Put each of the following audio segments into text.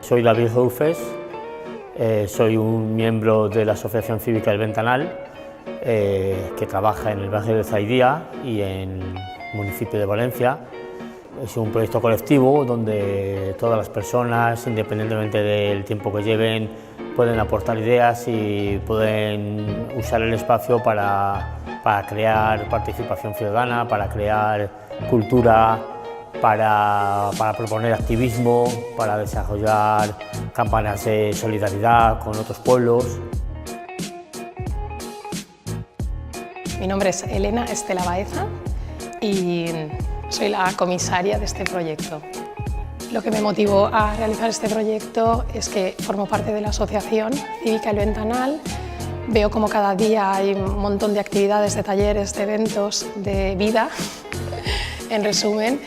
Soy David Roufes, soy un miembro de la Asociación Cívica El Ventanal, que trabaja en el barrio de Zaidía y en el municipio de Valencia. Es un proyecto colectivo donde todas las personas, independientemente del tiempo que lleven, pueden aportar ideas y pueden usar el espacio para crear participación ciudadana, para crear cultura, para proponer activismo, para desarrollar campañas de solidaridad con otros pueblos. Mi nombre es Elena Estela Baeza y soy la comisaria de este proyecto. Lo que me motivó a realizar este proyecto es que formo parte de la Asociación Cívica El Ventanal. Veo como cada día hay un montón de actividades, de talleres, de eventos, de vida, en resumen,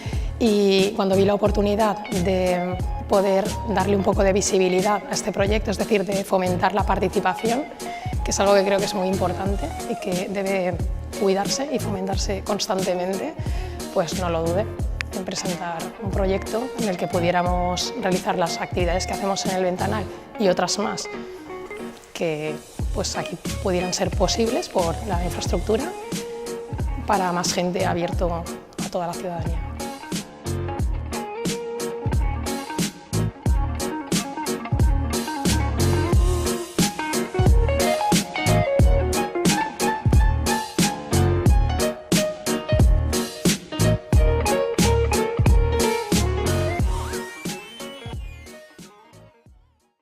y cuando vi la oportunidad de poder darle un poco de visibilidad a este proyecto, es decir, de fomentar la participación, que es algo que creo que es muy importante y que debe cuidarse y fomentarse constantemente, pues no lo dudé en presentar un proyecto en el que pudiéramos realizar las actividades que hacemos en El Ventanal y otras más que pues aquí pudieran ser posibles por la infraestructura para más gente, abierto a toda la ciudadanía.